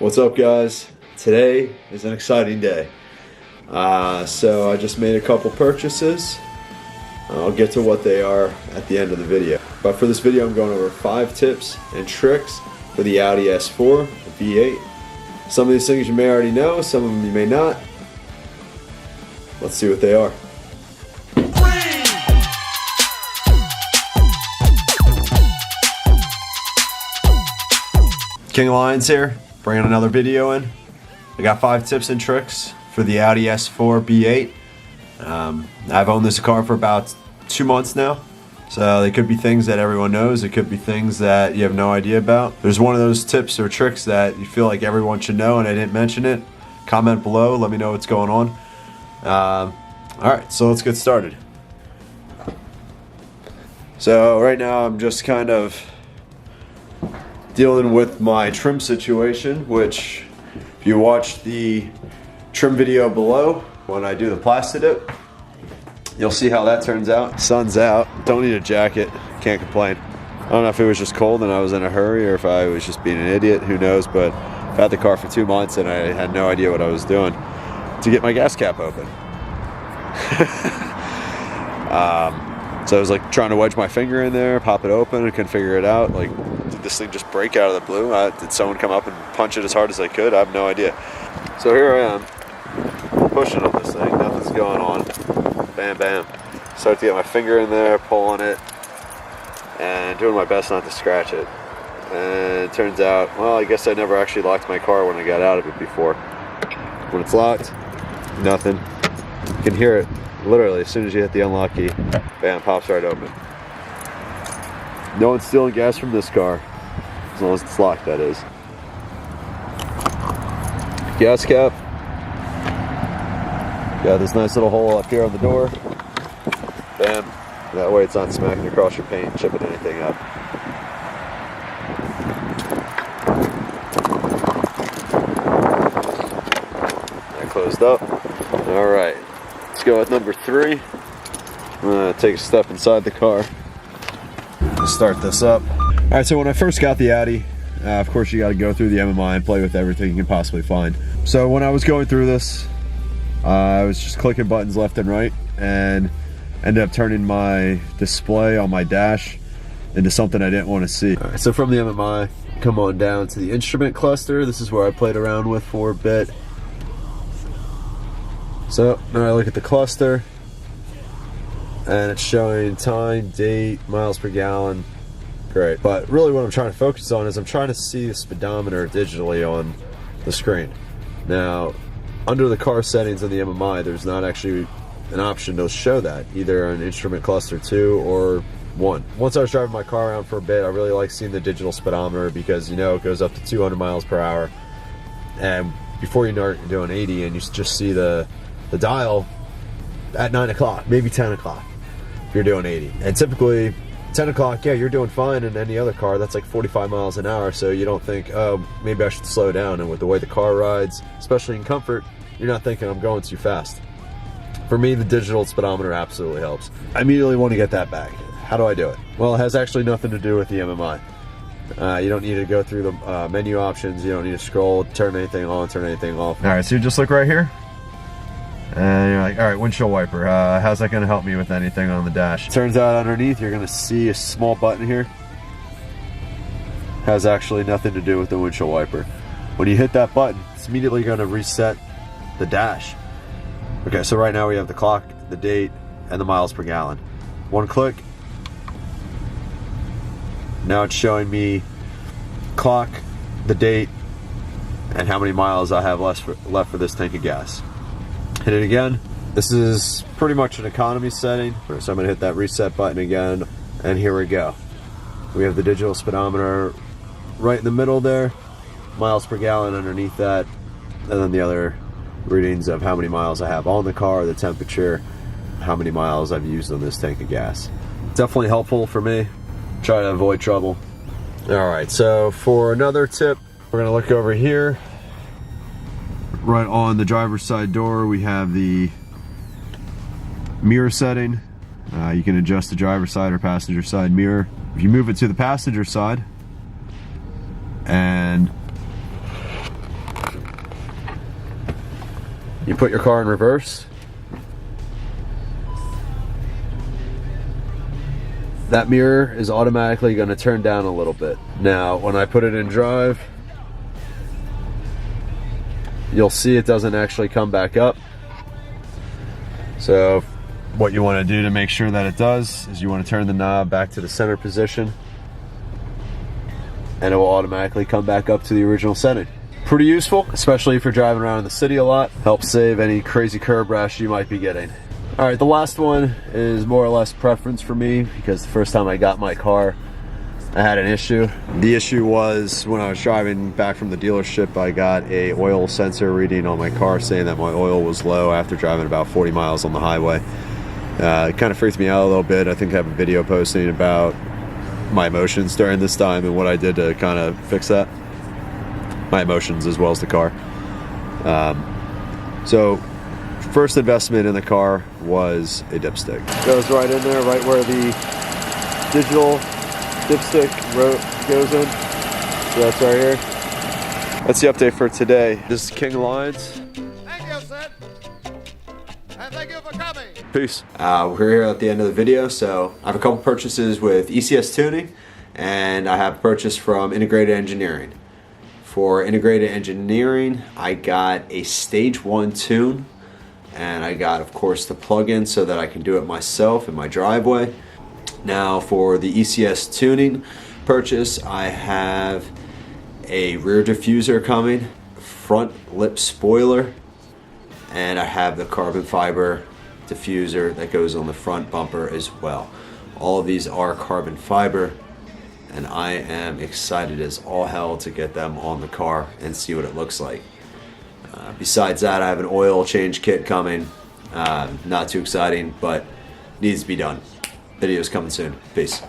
What's up, guys? Today is an exciting day. So I just made a couple purchases. I'll get to what they are at the end of the video. But for this video, I'm going over 5 tips and tricks for the Audi S4 V8. Some of these things you may already know, some of them you may not. Let's see what they are. King Lions here, bringing another video in. I got 5 tips and tricks for the Audi S4 V8. I've owned this car for about 2 months now, so they could be things that everyone knows. It could be things that you have no idea about. There's one of those tips or tricks that you feel like everyone should know and I didn't mention it. Comment below, let me know what's going on. Alright, so let's get started. So right now I'm just kind of dealing with my trim situation, which if you watch the trim video below when I do the PlastiDip, you'll see how that turns out. Sun's out, don't need a jacket, can't complain. I don't know if it was just cold and I was in a hurry or if I was just being an idiot, who knows, but I've had the car for 2 months and I had no idea what I was doing to get my gas cap open. So I was like trying to wedge my finger in there, pop it open, and couldn't figure it out. Like, did this thing just break out of the blue? Did someone come up and punch it as hard as they could? I have no idea. So here I am, pushing on this thing, nothing's going on. Bam, bam. Start to get my finger in there, pulling it, and doing my best not to scratch it. And it turns out, well, I guess I never actually locked my car when I got out of it before. When it's locked, nothing. You can hear it literally as soon as you hit the unlock key. Bam, pops right open. No one's stealing gas from this car, as long as it's locked, that is. Gas cap. Got this nice little hole up here on the door. Bam. That way it's not smacking across your paint, chipping anything up. That closed up. Alright. Let's go with number 3. I'm going to take a step inside the car to start this up. Alright, so when I first got the Audi, of course you got to go through the MMI and play with everything you can possibly find. So when I was going through this, I was just clicking buttons left and right and ended up turning my display on my dash into something I didn't want to see. Alright, so from the MMI, come on down to the instrument cluster. This is where I played around with for a bit. So now I look at the cluster and it's showing time, date, miles per gallon. Great. But really what I'm trying to focus on is I'm trying to see the speedometer digitally on the screen. Now, under the car settings on the MMI, there's not actually an option to show that, either on instrument cluster 2 or 1. Once I was driving my car around for a bit, I really like seeing the digital speedometer because, you know, it goes up to 200 miles per hour. And before you know it, you're doing 80 and you just see the dial at 9 o'clock, maybe 10 o'clock if you're doing 80. And typically 10 o'clock, yeah, you're doing fine in any other car. That's like 45 miles an hour, so you don't think, oh, maybe I should slow down. And with the way the car rides, especially in comfort, you're not thinking I'm going too fast. For me, the digital speedometer absolutely helps. I immediately want to get that back. How do I do it? Well, it has actually nothing to do with the MMI. You don't need to go through the menu options. You don't need to scroll, turn anything on, turn anything off. All right, so you just look right here. And you're like, all right, windshield wiper, how's that going to help me with anything on the dash? Turns out underneath you're going to see a small button here. Has actually nothing to do with the windshield wiper. When you hit that button, it's immediately going to reset the dash. Okay, so right now we have the clock, the date, and the miles per gallon. One click. Now it's showing me clock, the date, and how many miles I have left for this tank of gas. Hit it again. This is pretty much an economy setting. So I'm gonna hit that reset button again, and here we go. We have the digital speedometer right in the middle there, miles per gallon underneath that, and then the other readings of how many miles I have on the car, the temperature, how many miles I've used on this tank of gas. Definitely helpful for me. Try to avoid trouble. All right, so for another tip, we're gonna look over here. Right on the driver's side door, we have the mirror setting. You can adjust the driver's side or passenger side mirror. If you move it to the passenger side and You put your car in reverse. That mirror is automatically going to turn down a little bit. Now, when I put it in drive, you'll see it doesn't actually come back up. So what you want to do to make sure that it does is you want to turn the knob back to the center position, and it will automatically come back up to the original setting. Pretty useful, especially if you're driving around in the city a lot. Helps save any crazy curb rash you might be getting. All right, the last one is more or less preference for me, because the first time I got my car, I had an issue. The issue was when I was driving back from the dealership, I got a oil sensor reading on my car saying that my oil was low after driving about 40 miles on the highway. It kind of freaked me out a little bit. I think I have a video posting about my emotions during this time and what I did to kind of fix that. My emotions as well as the car. So first investment in the car was a dipstick. Goes right in there, right where the digital dipstick goes in. So that's right here. That's the update for today. This is King Lions. Thank you, Sid. And thank you for coming. Peace. We're here at the end of the video. So I have a couple purchases with ECS Tuning, and I have a purchase from Integrated Engineering. For Integrated Engineering, I got a Stage 1 tune, and I got, of course, the plug-in so that I can do it myself in my driveway. Now for the ECS Tuning purchase, I have a rear diffuser coming, front lip spoiler, and I have the carbon fiber diffuser that goes on the front bumper as well. All of these are carbon fiber, and I am excited as all hell to get them on the car and see what it looks like. Besides that, I have an oil change kit coming. Not too exciting, but needs to be done. Video's coming soon. Peace.